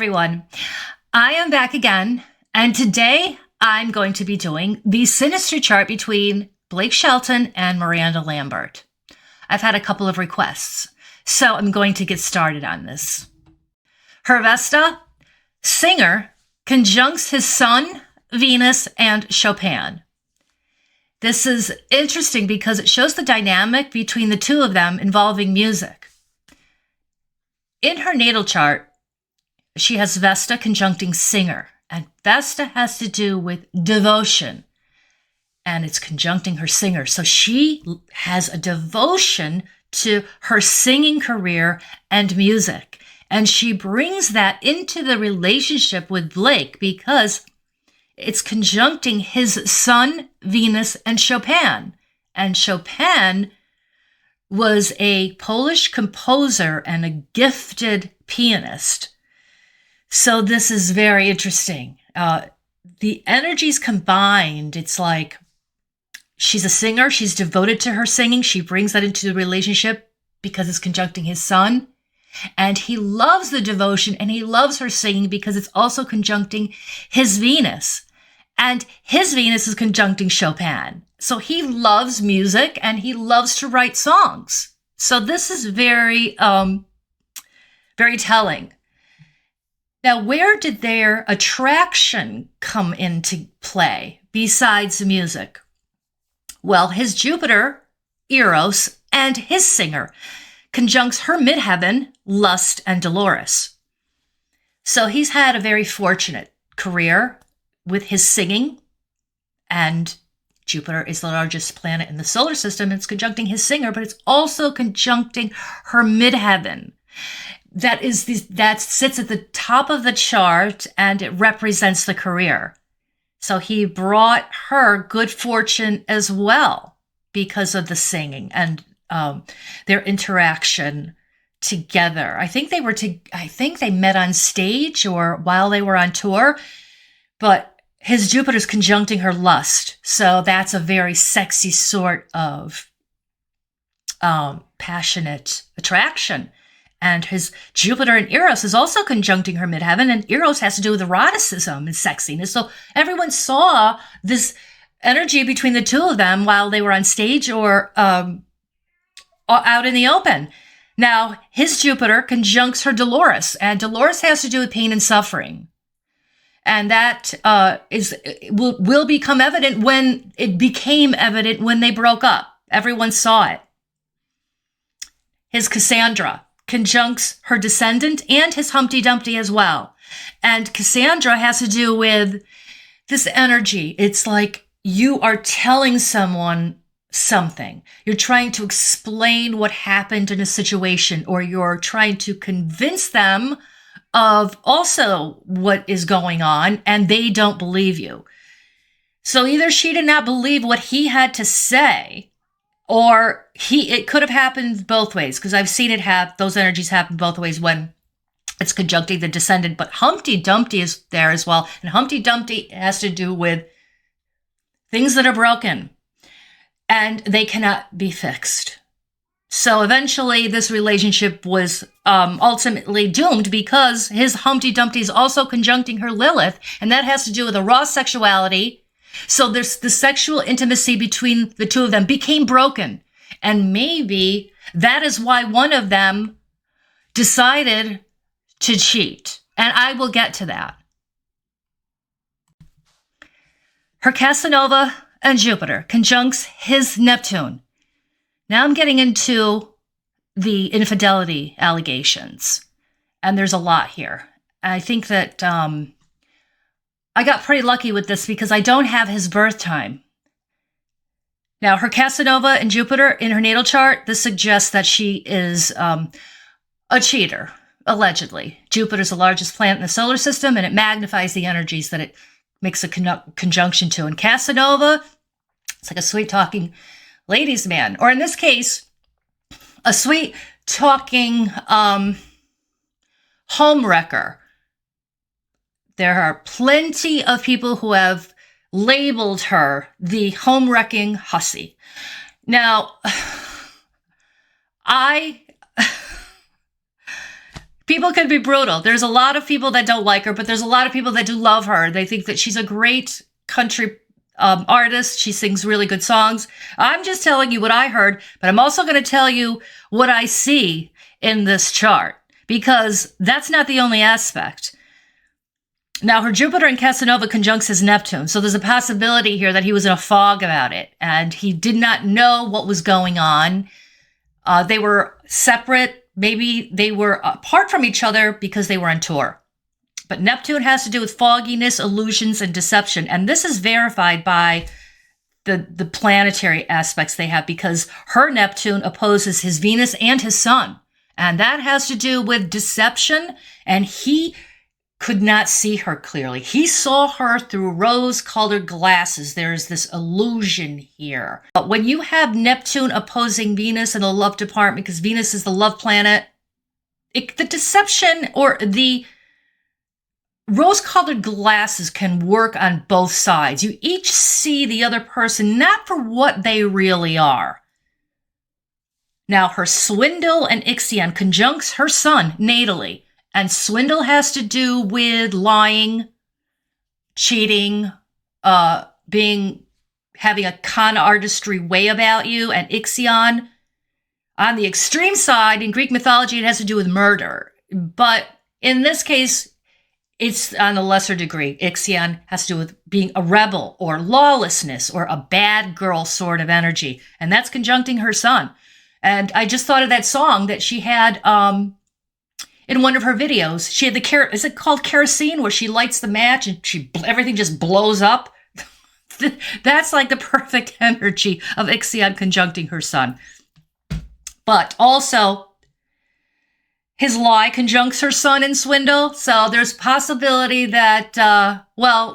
everyone. I am back again, and today I'm going to be doing the Synastry chart between Blake Shelton and Miranda Lambert. I've had a couple of requests, so I'm going to get started on this. Her Vesta, singer, conjuncts his Sun, Venus, and Chopin. This is interesting because it shows the dynamic between the two of them involving music. In her natal chart, she has Vesta conjuncting singer, and Vesta has to do with devotion, and it's conjuncting her singer. So she has a devotion to her singing career and music, and she brings that into the relationship with Blake because it's conjuncting his Sun, Venus, and Chopin. And Chopin was a Polish composer and a gifted pianist. So this is very interesting. The energies combined, it's like she's a singer. She's devoted to her singing. She brings that into the relationship because it's conjuncting his Sun. And he loves the devotion and he loves her singing because it's also conjuncting his Venus. And his Venus is conjuncting Chopin. So he loves music and he loves to write songs. So this is very, very telling. Now, where did their attraction come into play besides music? Well, his Jupiter, Eros, and his singer conjuncts her midheaven, Lust, and Dolores. So he's had a very fortunate career with his singing, and Jupiter is the largest planet in the solar system. It's conjuncting his singer, but it's also conjuncting her midheaven. That sits at the top of the chart, and it represents the career. So he brought her good fortune as well because of the singing and their interaction together. I think they met on stage or while they were on tour, but his Jupiter's conjuncting her Lust. So that's a very sexy sort of passionate attraction. And his Jupiter and Eros is also conjuncting her midheaven, and Eros has to do with eroticism and sexiness. So everyone saw this energy between the two of them while they were on stage or out in the open. Now, his Jupiter conjuncts her Dolores, and Dolores has to do with pain and suffering. And that will become evident when it became evident when they broke up. Everyone saw it. His Cassandra conjuncts her descendant and his Humpty Dumpty as well. And Cassandra has to do with this energy. It's like you are telling someone something. You're trying to explain what happened in a situation, or you're trying to convince them of also what is going on, and they don't believe you. So either she did not believe what he had to say, or it could have happened both ways, because I've seen those energies happen both ways when it's conjuncting the descendant. But Humpty Dumpty is there as well, and Humpty Dumpty has to do with things that are broken, and they cannot be fixed. So eventually this relationship was ultimately doomed because his Humpty Dumpty is also conjuncting her Lilith, and that has to do with a raw sexuality. So there's the sexual intimacy between the two of them became broken. And maybe that is why one of them decided to cheat. And I will get to that. Her Casanova and Jupiter conjuncts his Neptune. Now I'm getting into the infidelity allegations. And there's a lot here. I think that I got pretty lucky with this because I don't have his birth time. Now, her Casanova and Jupiter in her natal chart, this suggests that she is a cheater, allegedly. Jupiter's the largest planet in the solar system, and it magnifies the energies that it makes a conjunction to. And Casanova, it's like a sweet-talking ladies' man. Or in this case, a sweet-talking homewrecker. There are plenty of people who have labeled her the home-wrecking hussy. Now, People can be brutal. There's a lot of people that don't like her, but there's a lot of people that do love her. They think that she's a great country artist. She sings really good songs. I'm just telling you what I heard, but I'm also going to tell you what I see in this chart, because that's not the only aspect. Now, her Jupiter in Casanova conjuncts his Neptune, so there's a possibility here that he was in a fog about it, and he did not know what was going on. They were separate. Maybe they were apart from each other because they were on tour. But Neptune has to do with fogginess, illusions, and deception. And this is verified by the planetary aspects they have, because her Neptune opposes his Venus and his Sun. And that has to do with deception. And he could not see her clearly. He saw her through rose-colored glasses. There's this illusion here. But when you have Neptune opposing Venus in the love department, because Venus is the love planet, the deception or the rose-colored glasses can work on both sides. You each see the other person not for what they really are. Now, her swindle and Ixion conjuncts her Sun natally. And swindle has to do with lying, cheating, having a con artistry way about you. And Ixion, on the extreme side, in Greek mythology, it has to do with murder. But in this case, it's on a lesser degree. Ixion has to do with being a rebel or lawlessness or a bad girl sort of energy. And that's conjuncting her Sun. And I just thought of that song that she had in one of her videos. She had is it called kerosene, where she lights the match and everything just blows up? That's like the perfect energy of Ixion conjuncting her Sun. But also, his lie conjuncts her Sun in swindle. So there's possibility that,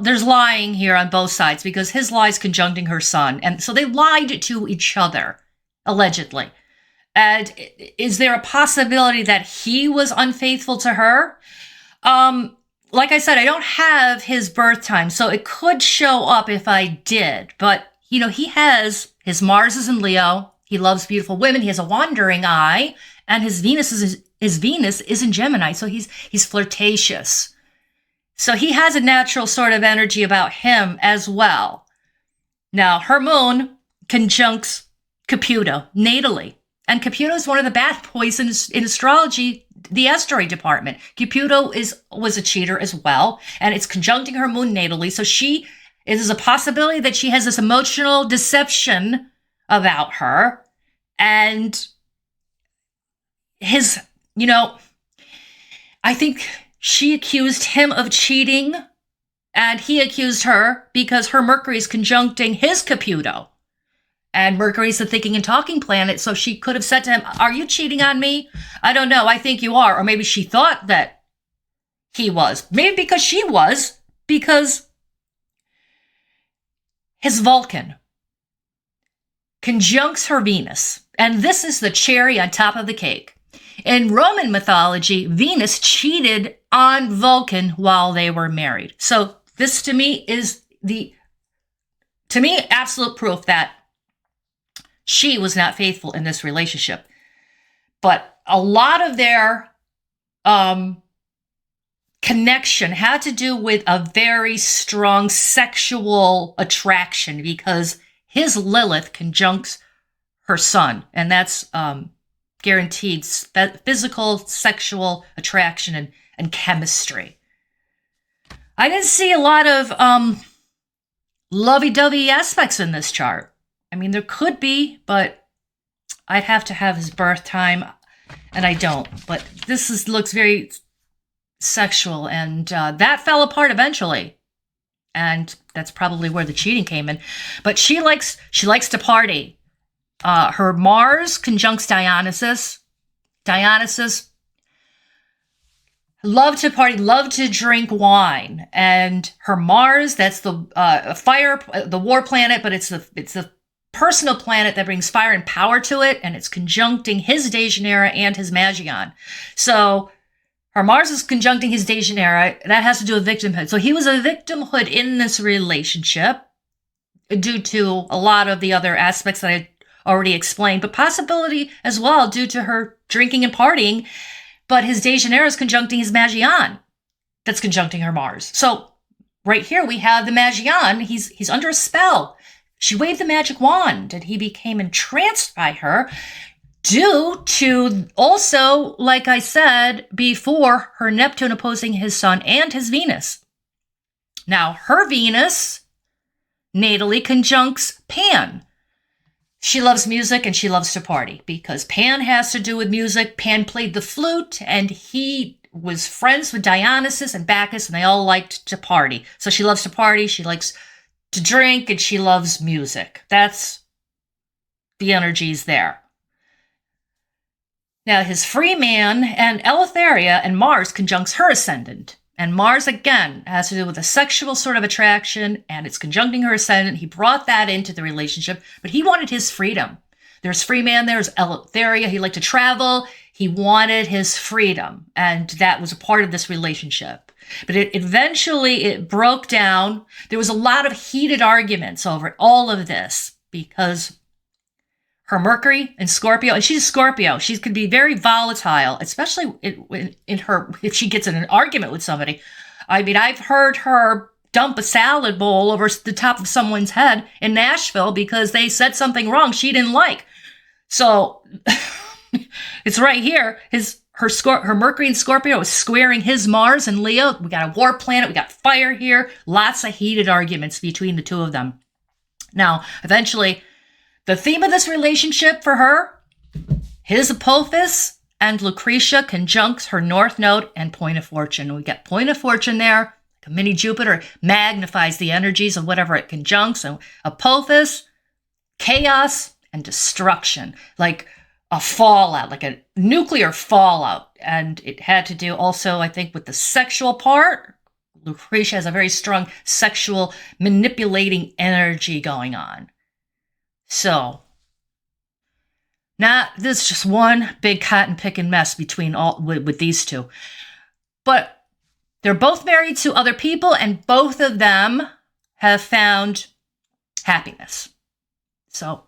there's lying here on both sides, because his lie is conjuncting her Sun. And so they lied to each other, allegedly. And is there a possibility that he was unfaithful to her? Like I said, I don't have his birth time, so it could show up if I did. But, he has his Mars is in Leo. He loves beautiful women. He has a wandering eye. And his Venus is in Gemini, so he's flirtatious. So he has a natural sort of energy about him as well. Now, her Moon conjuncts Caputo natally. And Caputo is one of the bad boys in astrology, the asteroid department. Caputo was a cheater as well, and it's conjuncting her Moon natally. So it is a possibility that she has this emotional deception about her. And I think she accused him of cheating, and he accused her because her Mercury is conjuncting his Caputo. And Mercury's the thinking and talking planet, so she could have said to him, "Are you cheating on me? I don't know. I think you are." Or maybe she thought that he was. Maybe because she was, because his Vulcan conjuncts her Venus. And this is the cherry on top of the cake. In Roman mythology, Venus cheated on Vulcan while they were married. So this to me is absolute proof that she was not faithful in this relationship. But a lot of their connection had to do with a very strong sexual attraction, because his Lilith conjuncts her Sun, and that's guaranteed physical, sexual attraction and chemistry. I didn't see a lot of lovey-dovey aspects in this chart. I mean, there could be, but I'd have to have his birth time, and I don't. But this looks very sexual, and that fell apart eventually. And that's probably where the cheating came in. But she likes to party. Her Mars conjuncts Dionysus. Dionysus loved to party, loved to drink wine. And her Mars, that's the fire, the war planet, but it's the personal planet that brings fire and power to it, and it's conjuncting his Dejanira and his Magion. So her Mars is conjuncting his Dejanira. That has to do with victimhood. So he was a victimhood in this relationship due to a lot of the other aspects that I already explained, but possibility as well due to her drinking and partying. but his Dejanira is conjuncting his Magian that's conjuncting her Mars. So right here we have the Magian. He's under a spell. She waved the magic wand and he became entranced by her due to also, like I said before, her Neptune opposing his Sun and his Venus. Now, her Venus natally conjuncts Pan. She loves music and she loves to party because Pan has to do with music. Pan played the flute and he was friends with Dionysus and Bacchus and they all liked to party. So she loves to party, she likes to drink, and she loves music. That's the energies there. Now, his free man and Eleutheria and Mars conjuncts her ascendant. And Mars, again, has to do with a sexual sort of attraction, and it's conjuncting her ascendant. He brought that into the relationship, but he wanted his freedom. There's free man, there's Eleutheria. He liked to travel. He wanted his freedom, and that was a part of this relationship. But eventually it broke down. There was a lot of heated arguments over all of this because her Mercury in Scorpio, and she's a Scorpio. She could be very volatile, especially in her, if she gets in an argument with somebody. I mean, I've heard her dump a salad bowl over the top of someone's head in Nashville because they said something wrong she didn't like. So it's right here. Her Mercury in Scorpio is squaring his Mars and Leo. We got a war planet. We got fire here. Lots of heated arguments between the two of them. Now, eventually, the theme of this relationship for her, his Apophis and Lucretia conjuncts her North Node and Point of Fortune. We get Point of Fortune there. Like a mini Jupiter magnifies the energies of whatever it conjuncts. So Apophis, chaos, and destruction. Like a fallout, like a nuclear fallout. And it had to do also, I think, with the sexual part. Lucretia has a very strong sexual manipulating energy going on. So, now this is just one big cotton picking mess between with these two. But they're both married to other people, and both of them have found happiness. So,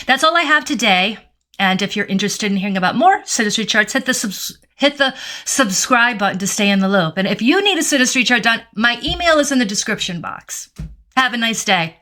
that's all I have today. And if you're interested in hearing about more Synastry charts, hit the subscribe button to stay in the loop. And if you need a Synastry chart done, my email is in the description box. Have a nice day.